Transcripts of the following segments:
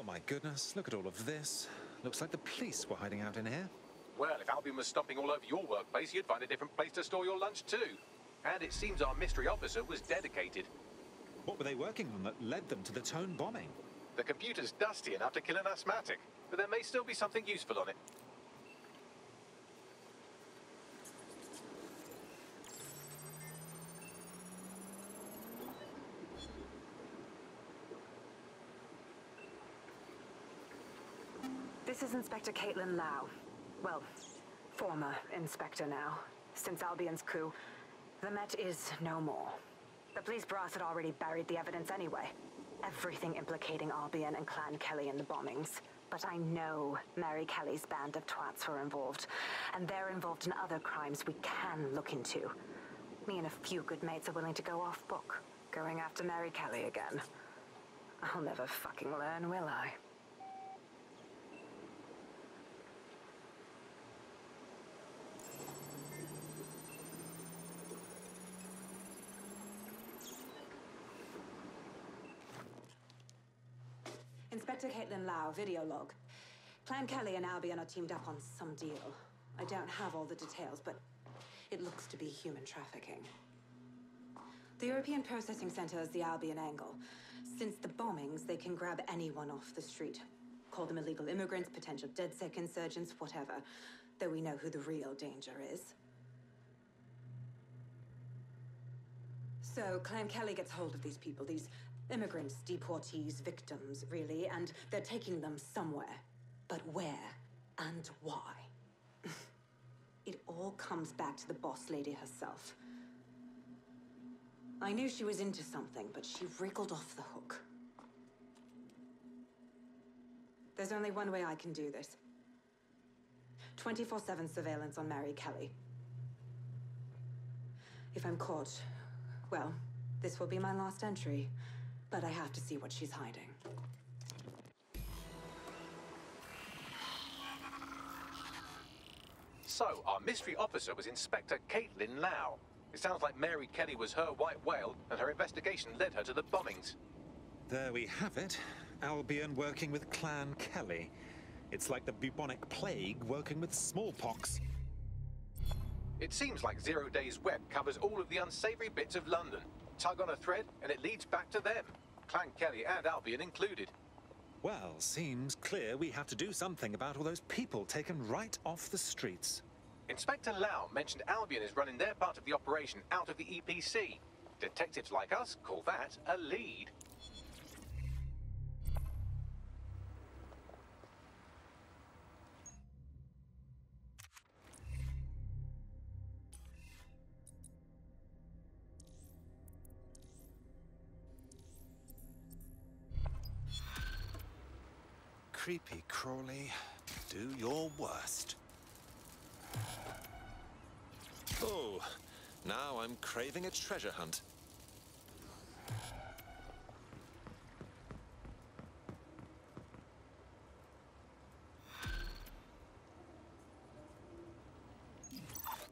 Oh my goodness, look at all of this. Looks like the police were hiding out in here. Well, if Albion was stomping all over your workplace, you'd find a different place to store your lunch too. And it seems our mystery officer was dedicated. What were they working on that led them to the Tone bombing? The computer's dusty enough to kill an asthmatic, but there may still be something useful on it. This is Inspector Caitlin Lau. Well, former inspector now. Since Albion's coup, the Met is no more. The police brass had already buried the evidence anyway. Everything implicating Albion and Clan Kelly in the bombings. But I know Mary Kelly's band of twats were involved, and they're involved in other crimes we can look into. Me and a few good mates are willing to go off book, going after Mary Kelly again. I'll never fucking learn, will I? Inspector Caitlin Lau, video log. Clan Kelly and Albion are teamed up on some deal. I don't have all the details, but it looks to be human trafficking. The European Processing Center is the Albion angle. Since the bombings, they can grab anyone off the street. Call them illegal immigrants, potential DedSec insurgents, whatever. Though we know who the real danger is. So Clan Kelly gets hold of these people, these immigrants, deportees, victims, really, and they're taking them somewhere. But where and why? It all comes back to the boss lady herself. I knew she was into something, but she wriggled off the hook. There's only one way I can do this. 24/7 surveillance on Mary Kelly. If I'm caught, well, this will be my last entry. But I have to see what she's hiding. So, our mystery officer was Inspector Caitlin Lau. It sounds like Mary Kelly was her white whale, and her investigation led her to the bombings. There we have it. Albion working with Clan Kelly. It's like the bubonic plague working with smallpox. It seems like Zero Days Web covers all of the unsavory bits of London. Tug on a thread, and it leads back to them. Clan Kelly and Albion included. Well, seems clear we have to do something about all those people taken right off the streets. Inspector Lau mentioned Albion is running their part of the operation out of the EPC. Detectives like us call that a lead. Creepy crawly, do your worst. Oh, now I'm craving a treasure hunt.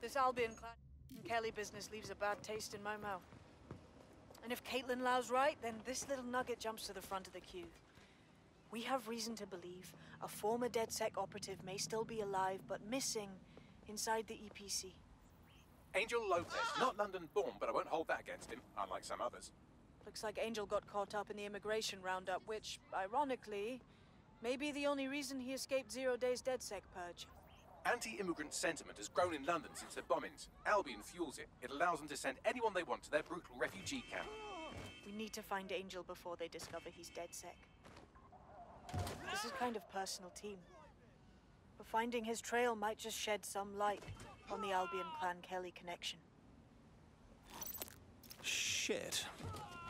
This Albion Clan Kelly business leaves a bad taste in my mouth. And if Caitlin Lau's right, then this little nugget jumps to the front of the queue. We have reason to believe a former DedSec operative may still be alive, but missing inside the EPC. Angel Lopez, not London-born, but I won't hold that against him, unlike some others. Looks like Angel got caught up in the immigration roundup, which, ironically, may be the only reason he escaped 0 Days DedSec purge. Anti-immigrant sentiment has grown in London since the bombings. Albion fuels it. It allows them to send anyone they want to their brutal refugee camp. We need to find Angel before they discover he's DedSec. This is kind of personal team. But finding his trail might just shed some light on the Albion Clan Kelly connection. Shit.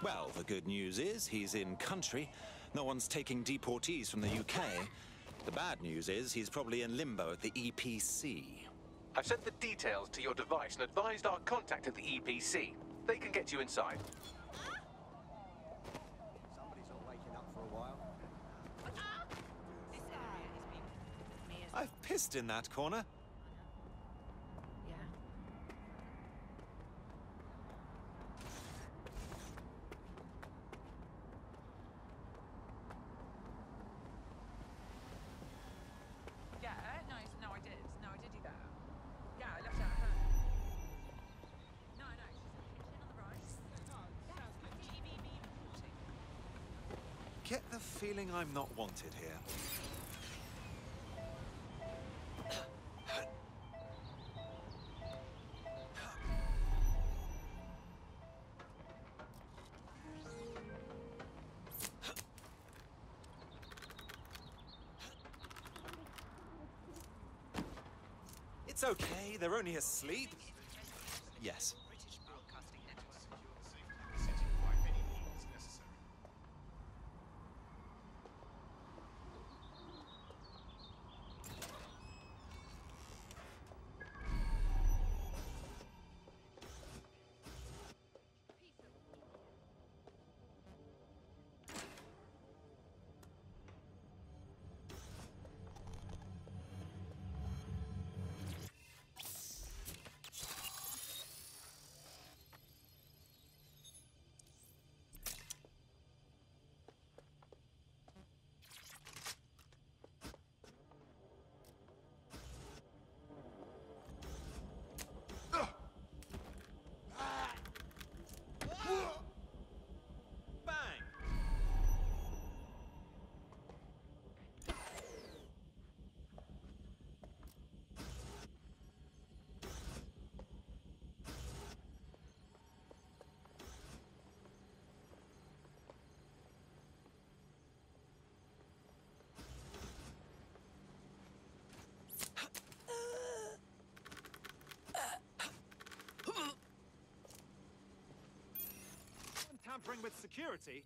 Well, the good news is he's in country. No one's taking deportees from the UK. The bad news is he's probably in limbo at the EPC. I've sent the details to your device and advised our contact at the EPC. They can get you inside. Somebody's all waking up for a while. I've pissed in that corner. Yeah. get the feeling I'm not wanted here. It's okay, they're only asleep. Yes. Tampering with security?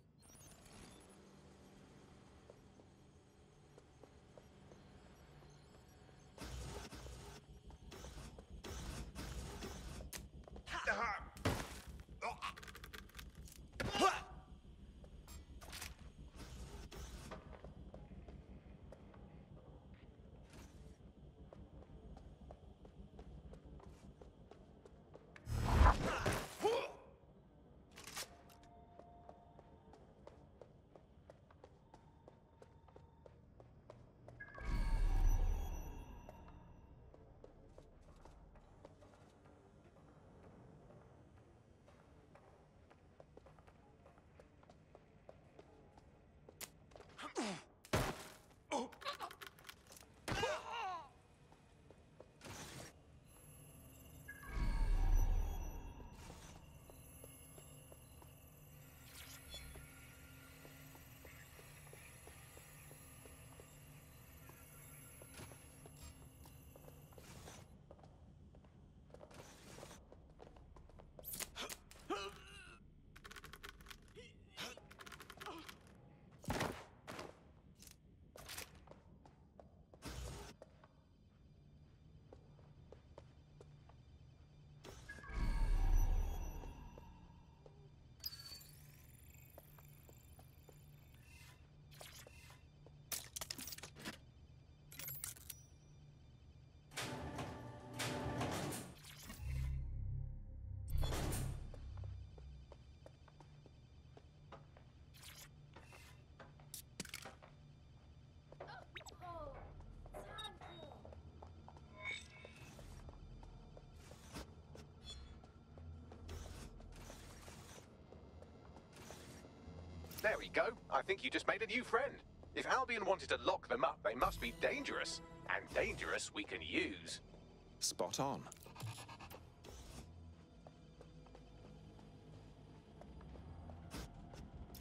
There we go. I think you just made a new friend. If Albion wanted to lock them up, they must be dangerous. And dangerous we can use. Spot on.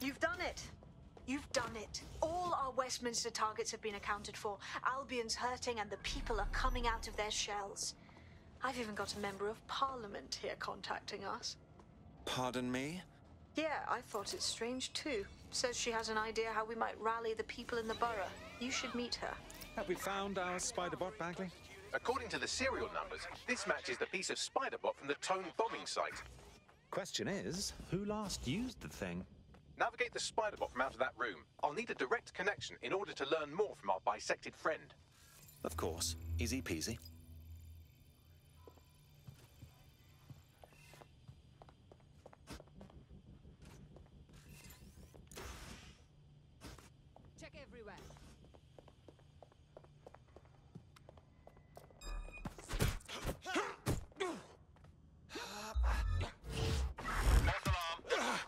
You've done it. You've done it. All our Westminster targets have been accounted for. Albion's hurting and the people are coming out of their shells. I've even got a member of Parliament here contacting us. Pardon me? Yeah, I thought it strange too. Says she has an idea how we might rally the people in the borough. You should meet her. Have we found our Spiderbot, Bagley? According to the serial numbers, this matches the piece of Spiderbot from the Tone bombing site. Question is, who last used the thing? Navigate the Spiderbot from out of that room. I'll need a direct connection in order to learn more from our bisected friend. Of course. Easy peasy. Check everywhere. False alarm.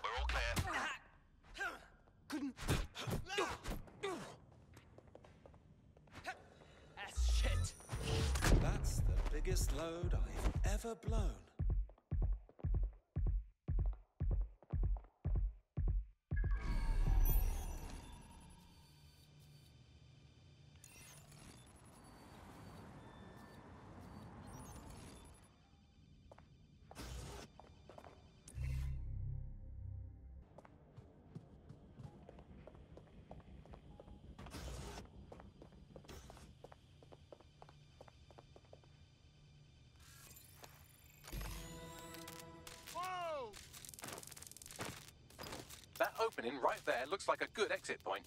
We're all clear. Couldn't... biggest load I've ever blown. That opening right there looks like a good exit point.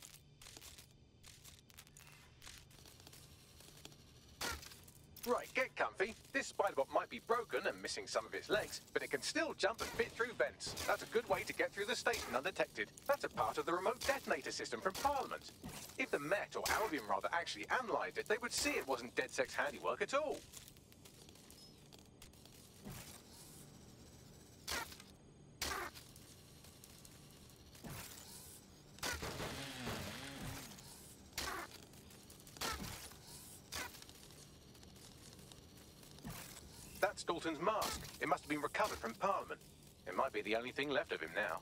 Right, get comfy. This Spiderbot might be broken and missing some of its legs, but it can still jump and fit through vents. That's a good way to get through the station undetected. That's a part of the remote detonator system from Parliament. If the Met, or Albion rather, actually analysed it, they would see it wasn't DedSec's handiwork at all. That's Dalton's mask. It must have been recovered from Parliament. It might be the only thing left of him now.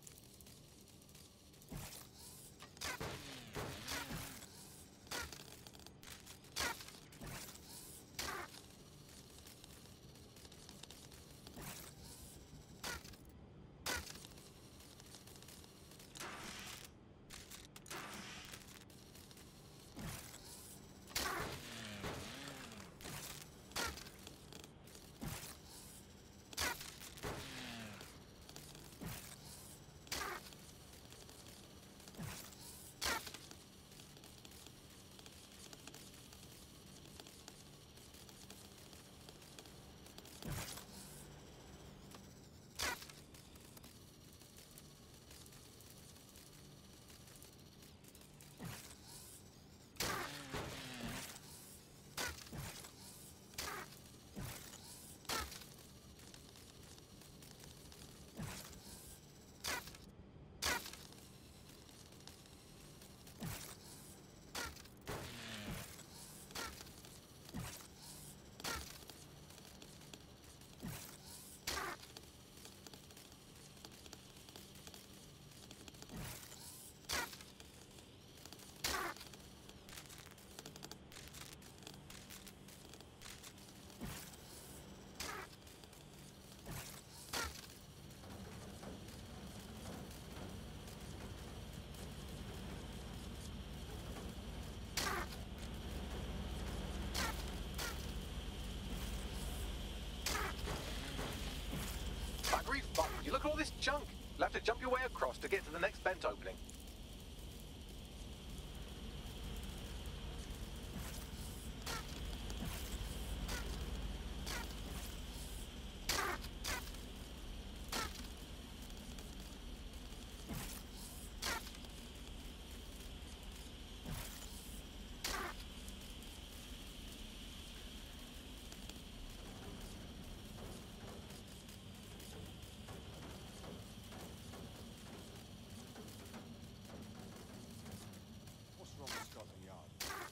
You look at all this junk. You'll have to jump your way across to get to the next vent opening.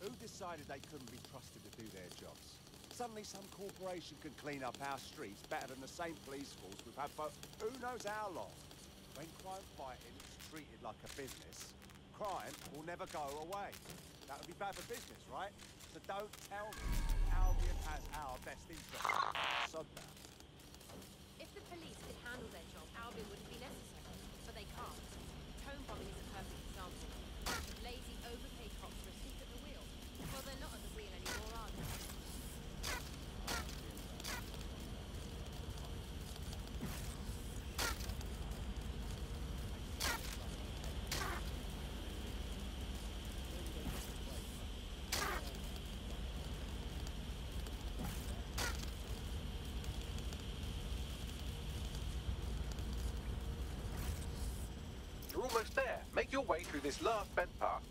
Who decided they couldn't be trusted to do their jobs? Suddenly some corporation can clean up our streets better than the same police force we've had for who knows how long. When crime fighting is treated like a business, crime will never go away. That would be bad for business, right? So don't tell me Albion has our best interests. Sod that. If the police could handle their job, Albion wouldn't be necessary. But they can't. Home bombing is a perfect example. Lazy, overpaid cops are asleep at the wheel. Well, they're not at the wheel anymore, are they? You're almost there. Make your way through this last vent path.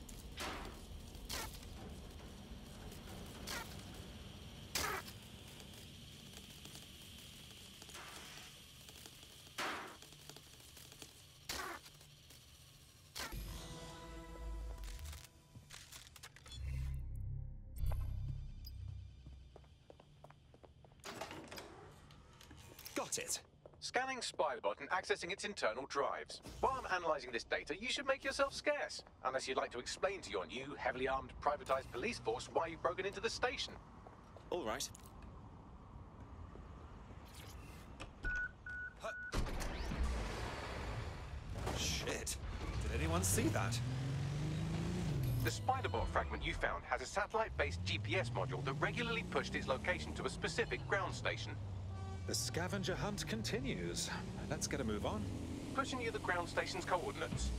got it. Scanning Spiderbot and accessing its internal drives. While I'm analysing this data, you should make yourself scarce. Unless you'd like to explain to your new, heavily armed, privatised police force why you've broken into the station. All right. Shit. Did anyone see that? The Spiderbot fragment you found has a satellite-based GPS module that regularly pushed its location to a specific ground station. The scavenger hunt continues. Let's get a move on. Pushing you the ground station's coordinates.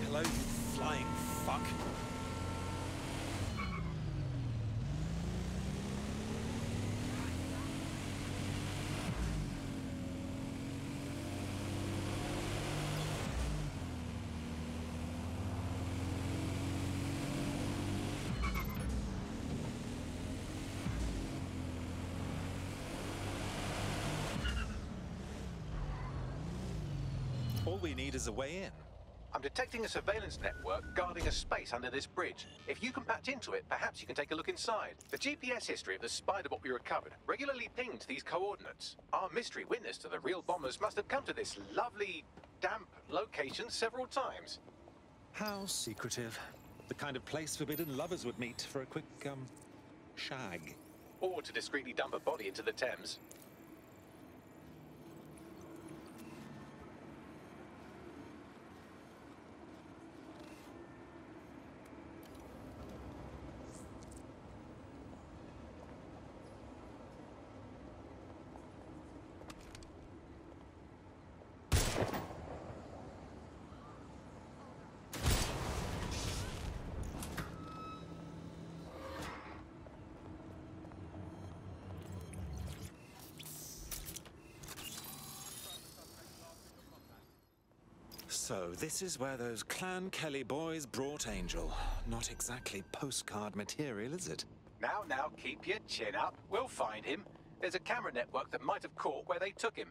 Hello, you flying fuck. All we need is a way in. I'm detecting a surveillance network guarding a space under this bridge. If you can patch into it, perhaps you can take a look inside. The GPS history of the Spiderbot we recovered regularly pinged these coordinates. Our mystery witness to the real bombers must have come to this lovely, damp location several times. How secretive. The kind of place forbidden lovers would meet for a quick, shag. Or to discreetly dump a body into the Thames. So, this is where those Clan Kelly boys brought Angel. Not exactly postcard material, is it? Now, keep your chin up. We'll find him. There's a camera network that might have caught where they took him.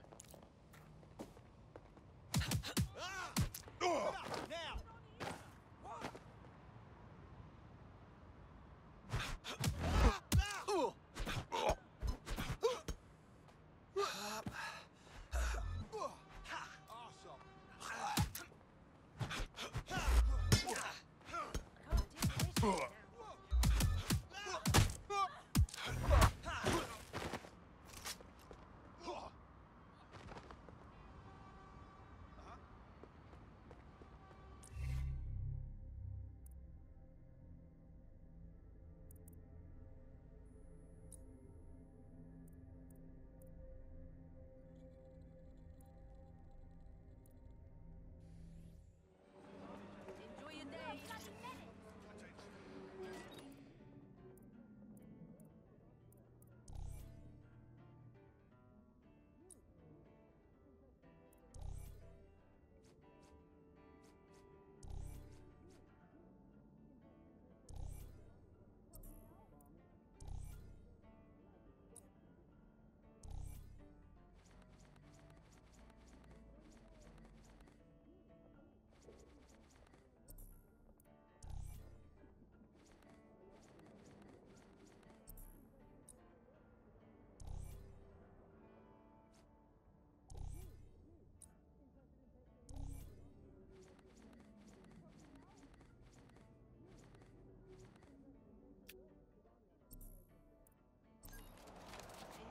Enjoy your day.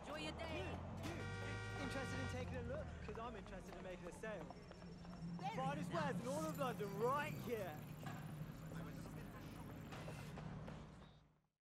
Enjoy your day. Interested in taking a look? Because I'm interested in making a sale. Finest wares in all of London right here.